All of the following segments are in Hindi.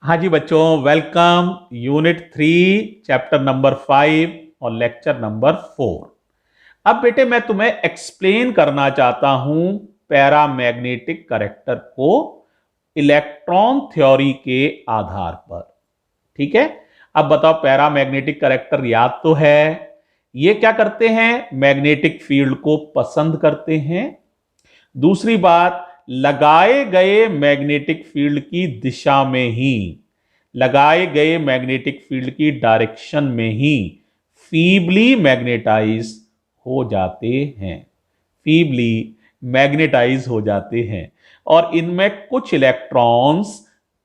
हाँ जी बच्चों, वेलकम। यूनिट 3 चैप्टर नंबर 5 और लेक्चर नंबर 4। अब बेटे मैं तुम्हें एक्सप्लेन करना चाहता हूं पैरामैग्नेटिक करेक्टर को इलेक्ट्रॉन थ्योरी के आधार पर। ठीक है। अब बताओ, पैरामैग्नेटिक करेक्टर याद तो है। ये क्या करते हैं? मैग्नेटिक फील्ड को पसंद करते हैं। दूसरी बात, लगाए गए मैग्नेटिक फील्ड की दिशा में ही, लगाए गए मैग्नेटिक फील्ड की डायरेक्शन में ही फीबली मैग्नेटाइज हो जाते हैं। फीबली मैग्नेटाइज हो जाते हैं। और इनमें कुछ इलेक्ट्रॉन्स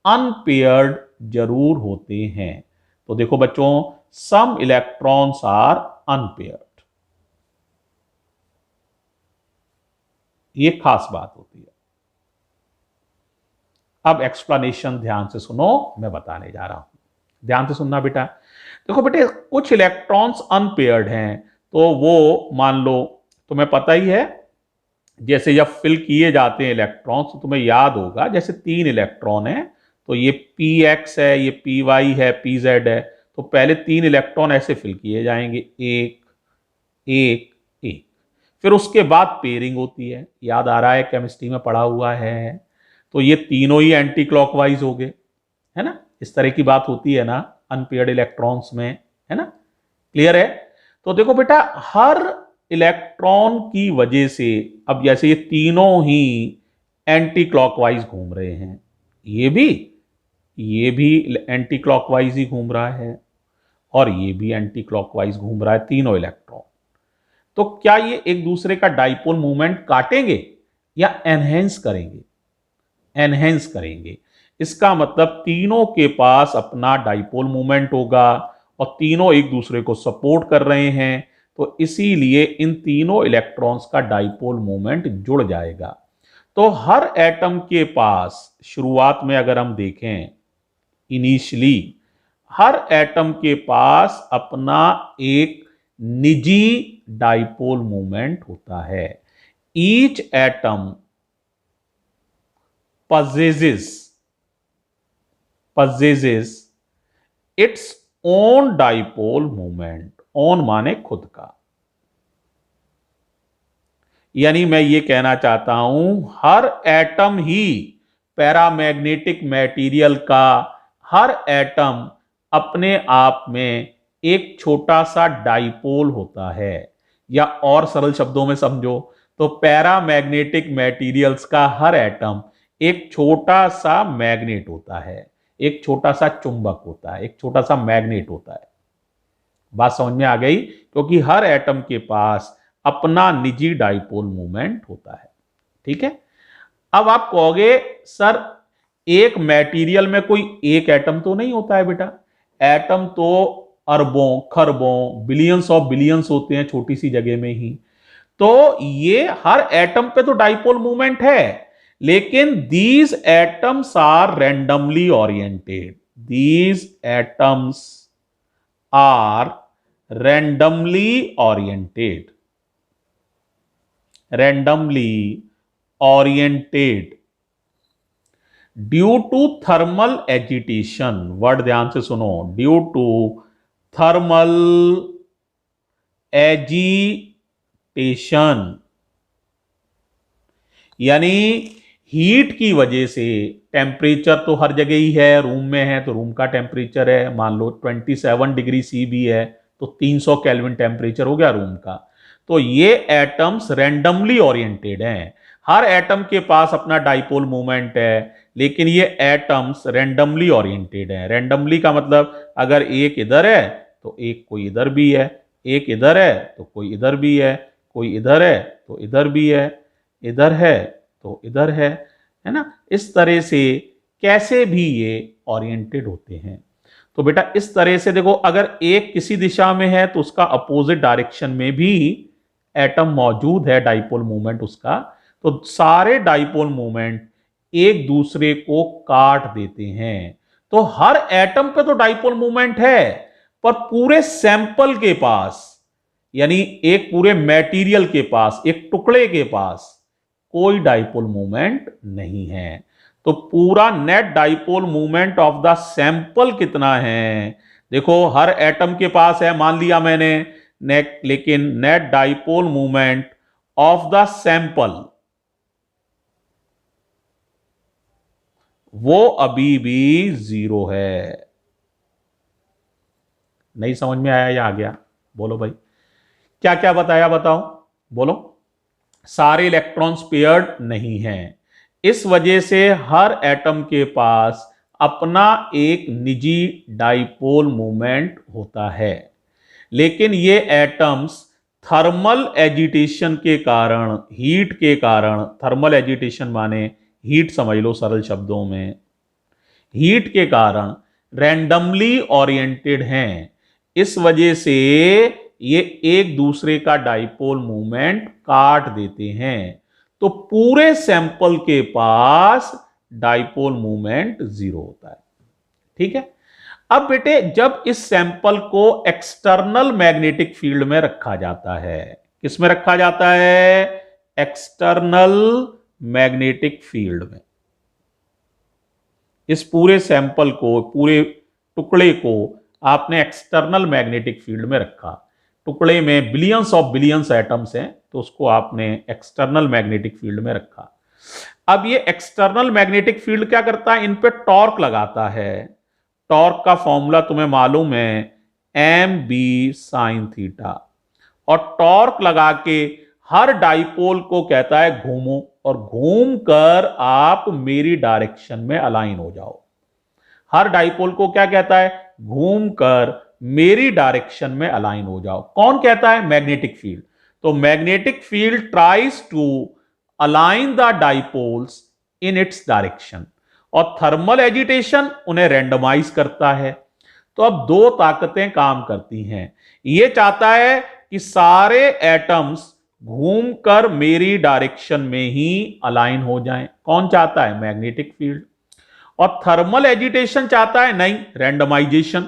अनपेयर्ड जरूर होते हैं। तो देखो बच्चों, सम इलेक्ट्रॉन्स आर अनपेयर्ड। ये खास बात होती है। अब एक्सप्लेनेशन ध्यान से सुनो, मैं बताने जा रहा हूं। ध्यान से सुनना बेटा। देखो बेटे, कुछ इलेक्ट्रॉन्स अनपेयर्ड हैं। तो वो मान लो, तुम्हें पता ही है, जैसे जब फिल किए जाते हैं इलेक्ट्रॉन्स तो तुम्हें याद होगा, जैसे 3 इलेक्ट्रॉन है तो ये px है, ये py है, pz है। तो पहले 3 इलेक्ट्रॉन ऐसे फिल किए जाएंगे, एक एक एक। फिर उसके बाद पेयरिंग होती है, याद आ रहा है, केमिस्ट्री में पढ़ा हुआ है। तो ये तीनों ही एंटी क्लॉकवाइज हो गए, है ना। इस तरह की बात होती है ना अनपेयर्ड इलेक्ट्रॉन्स में, है ना। क्लियर है। तो देखो बेटा, हर इलेक्ट्रॉन की वजह से, अब जैसे ये तीनों ही एंटी क्लॉकवाइज घूम रहे हैं, ये भी एंटी क्लॉकवाइज ही घूम रहा है, और ये भी एंटी क्लॉकवाइज घूम रहा है, तीनों इलेक्ट्रॉन। तो क्या ये एक दूसरे का डाइपोल मूवमेंट काटेंगे या एनहेंस करेंगे? एनहेंस करेंगे। इसका मतलब तीनों के पास अपना डाइपोल मूवमेंट होगा और तीनों एक दूसरे को सपोर्ट कर रहे हैं। तो इसीलिए इन तीनों इलेक्ट्रॉन्स का डाइपोल मूवमेंट जुड़ जाएगा। तो हर एटम के पास शुरुआत में अगर हम देखें, इनिशियली हर एटम के पास अपना एक निजी डाइपोल मूवमेंट होता है। Each atom possesses its own dipole moment। Own माने खुद का। यानी मैं ये कहना चाहता हूं, हर एटम ही पैरामैग्नेटिक मटेरियल का, हर एटम अपने आप में एक छोटा सा डाइपोल होता है। या और सरल शब्दों में समझो तो पैरामैग्नेटिक मटेरियल्स का हर एटम एक छोटा सा मैग्नेट होता है, एक छोटा सा चुंबक होता है, एक छोटा सा मैग्नेट होता है। बात समझ में आ गई? क्योंकि हर एटम के पास अपना निजी डाइपोल मूवमेंट होता है। ठीक है। अब आप कहोगे सर, एक मटेरियल में कोई एक एटम तो नहीं होता है बेटा। एटम तो अरबों खरबों बिलियंस ऑफ बिलियंस होते हैं छोटी सी जगह में ही। तो ये हर एटम पे तो डाइपोल मूवमेंट है, लेकिन these atoms are randomly oriented. These atoms are randomly oriented, randomly oriented due to thermal agitation। Word ध्यान से सुनो, ड्यू टू थर्मल एजिटेशन, यानी हीट की वजह से। टेम्परेचर तो हर जगह ही है, रूम में है तो रूम का टेम्परेचर है, मान लो 27 डिग्री सी भी है तो 300 केल्विन टेम्परेचर हो गया रूम का। तो ये एटम्स रैंडमली ओरिएंटेड हैं। हर एटम के पास अपना डाइपोल मूवमेंट है, लेकिन ये एटम्स रैंडमली ओरिएंटेड हैं। रैंडमली का मतलब, अगर एक इधर है तो एक कोई इधर भी है, एक इधर है तो कोई इधर भी है, कोई इधर है तो इधर भी है, इधर है तो इधर है ना। इस तरह से कैसे भी ये ओरिएंटेड होते हैं। तो बेटा इस तरह से देखो, अगर एक किसी दिशा में है तो उसका अपोजिट डायरेक्शन में भी एटम मौजूद है, डाइपोल मूवमेंट उसका। तो सारे डाइपोल मूवमेंट एक दूसरे को काट देते हैं। तो हर एटम पे तो डाइपोल मूवमेंट है, पर पूरे सैंपल के पास, यानी एक पूरे मटेरियल के पास, एक टुकड़े के पास कोई डाइपोल मूवमेंट नहीं है। तो पूरा net dipole movement of the sample कितना है? देखो हर एटम के पास है, मान लिया मैंने नेट, लेकिन net dipole movement of the sample वो अभी भी 0 है। नहीं समझ में आया या आ गया? बोलो भाई, क्या क्या बताया, बताओ, बोलो। सारे इलेक्ट्रॉन्स पेयर्ड नहीं हैं, इस वजह से हर एटम के पास अपना एक निजी डाइपोल मूवमेंट होता है। लेकिन ये एटम्स थर्मल एजिटेशन के कारण, हीट के कारण, थर्मल एजिटेशन माने हीट समझ लो सरल शब्दों में, हीट के कारण रैंडमली ओरिएंटेड हैं। इस वजह से ये एक दूसरे का डाइपोल मूवमेंट काट देते हैं, तो पूरे सैंपल के पास डाइपोल मूवमेंट 0 होता है। ठीक है। अब बेटे जब इस सैंपल को एक्सटर्नल मैग्नेटिक फील्ड में रखा जाता है, किस में रखा जाता है? एक्सटर्नल मैग्नेटिक फील्ड में। इस पूरे सैंपल को, पूरे टुकड़े को आपने एक्सटर्नल मैग्नेटिक फील्ड में रखा। टुकड़े में बिलियंस ऑफ बिलियंस एटम्स हैं, तो उसको आपने एक्सटर्नल मैग्नेटिक फील्ड में रखा। अब ये एक्सटर्नल मैग्नेटिक फील्ड क्या करता है? इन पे टॉर्क लगाता है। टॉर्क का फॉर्मूला तुम्हें मालूम है, mb sin थीटा। और टॉर्क लगा के हर डाइपोल को कहता है घूमो, और घूम कर आप मेरी डायरेक्शन में अलाइन हो जाओ। हर डाइपोल को क्या कहता है? घूम कर मेरी डायरेक्शन में अलाइन हो जाओ। कौन कहता है? Magnetic field. तो magnetic field tries to align the dipoles in its direction, और थर्मल एजिटेशन उन्हें रैंडमाइज करता है। तो अब दो ताकतें काम करती हैं। यह चाहता है कि सारे एटम्स घूमकर मेरी डायरेक्शन में ही अलाइन हो जाएं। कौन चाहता है? Magnetic field. और थर्मल एजिटेशन चाहता है नहीं, रैंडमाइजेशन।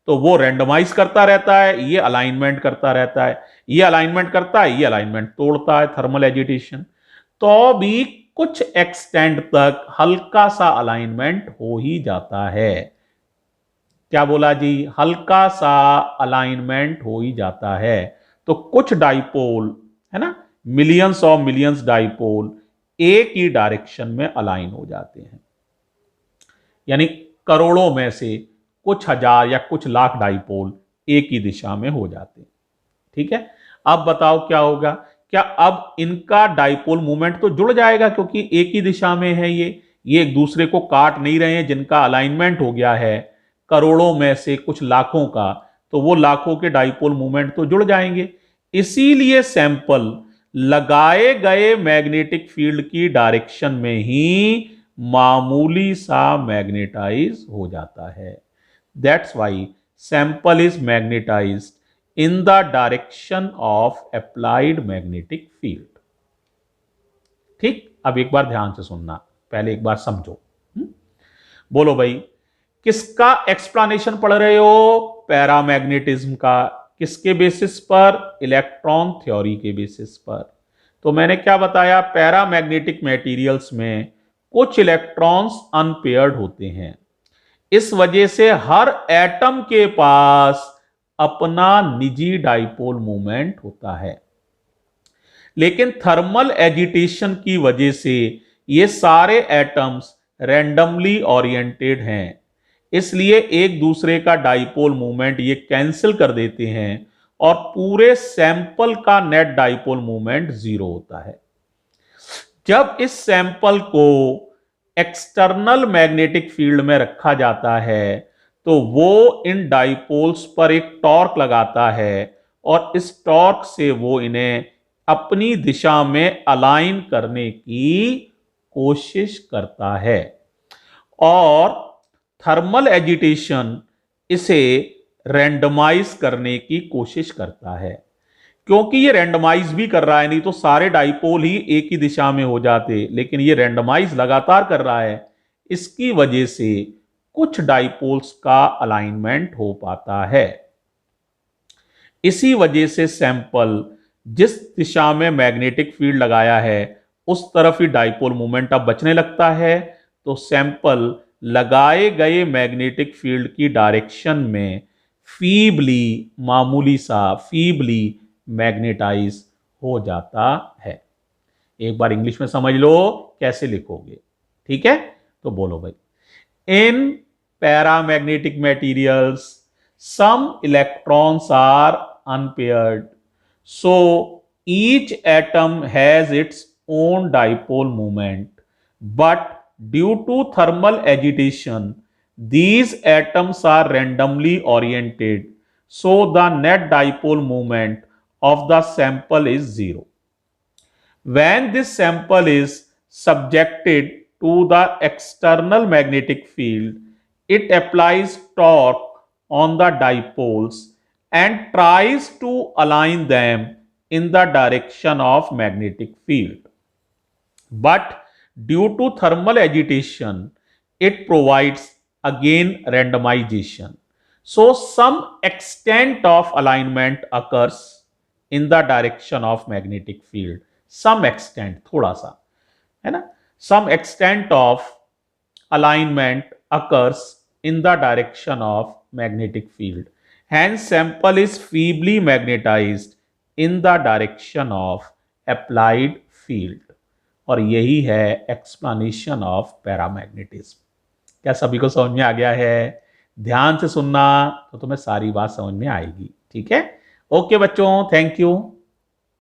तो वो रैंडमाइज करता रहता है, ये अलाइनमेंट करता रहता है, ये अलाइनमेंट करता है, ये अलाइनमेंट तोड़ता है, थर्मल एजिटेशन। तो भी कुछ एक्सटेंड तक हल्का सा अलाइनमेंट हो ही जाता है। क्या बोला जी? हल्का सा अलाइनमेंट हो ही जाता है। तो कुछ डाइपोल है ना, मिलियंस ऑफ मिलियंस डाइपोल एक ही डायरेक्शन में अलाइन हो जाते हैं। यानी करोड़ों में से कुछ हजार या कुछ लाख डाइपोल एक ही दिशा में हो जाते हैं। ठीक है। अब बताओ क्या होगा? क्या अब इनका डाइपोल मूवमेंट तो जुड़ जाएगा, क्योंकि एक ही दिशा में है ये एक दूसरे को काट नहीं रहे हैं। जिनका अलाइनमेंट हो गया है करोड़ों में से कुछ लाखों का, तो वो लाखों के डाइपोल मूवमेंट तो जुड़ जाएंगे। इसीलिए सैंपल लगाए गए मैग्नेटिक फील्ड की डायरेक्शन में ही मामूली सा मैग्नेटाइज हो जाता है। That's why sample is magnetised in the direction of applied magnetic field. ठीक। अब एक बार ध्यान से सुनना, पहले एक बार समझो। बोलो भाई, किसका एक्सप्लेनेशन पढ़ रहे हो? पैरामैग्नेटिज्म का। किसके बेसिस पर? इलेक्ट्रॉन थ्योरी के बेसिस पर। तो मैंने क्या बताया? पैरामैग्नेटिक मटेरियल्स में कुछ इलेक्ट्रॉन्स अनपेयर्ड होते हैं। इस वजह से हर एटम के पास अपना निजी डाइपोल मूवमेंट होता है। लेकिन थर्मल एजिटेशन की वजह से ये सारे एटम्स रैंडमली ओरिएंटेड हैं, इसलिए एक दूसरे का डाइपोल मूवमेंट ये कैंसिल कर देते हैं, और पूरे सैंपल का नेट डाइपोल मूवमेंट 0 होता है। जब इस सैंपल को एक्सटर्नल मैग्नेटिक फील्ड में रखा जाता है, तो वो इन डाइपोल्स पर एक टॉर्क लगाता है, और इस टॉर्क से वो इन्हें अपनी दिशा में अलाइन करने की कोशिश करता है। और थर्मल एजिटेशन इसे रैंडमाइज करने की कोशिश करता है, क्योंकि ये रैंडमाइज भी कर रहा है, नहीं तो सारे डाइपोल ही एक ही दिशा में हो जाते, लेकिन ये रैंडमाइज लगातार कर रहा है। इसकी वजह से कुछ डाइपोल्स का अलाइनमेंट हो पाता है। इसी वजह से सैंपल जिस दिशा में मैग्नेटिक फील्ड लगाया है उस तरफ ही डाइपोल मूवमेंट अब बचने लगता है। तो सैंपल लगाए गए मैग्नेटिक फील्ड की डायरेक्शन में फीबली, मामूली सा फीबली मैग्नेटाइज हो जाता है। एक बार इंग्लिश में समझ लो कैसे लिखोगे, ठीक है? तो बोलो भाई। In paramagnetic materials some electrons are unpaired, so each atom has its own dipole moment, but due to thermal agitation these atoms are randomly oriented, so the net dipole moment of the sample is zero. When this sample is subjected to the external magnetic field, it applies torque on the dipoles and tries to align them in the direction of magnetic field. But due to thermal agitation, it provides again randomization. So, some extent of alignment occurs in the direction of magnetic field. Some extent, थोड़ा सा, है ना? Some extent of alignment occurs in the direction of magnetic field. Hence, sample is feebly magnetized in the direction of applied field. और यही है एक्सप्लेनेशन ऑफ पैरामैग्नेटिज्म। क्या सभी को समझ में आ गया है? ध्यान से सुनना तो तुम्हें सारी बात समझ में आएगी, ठीक है? ओके बच्चों, थैंक यू।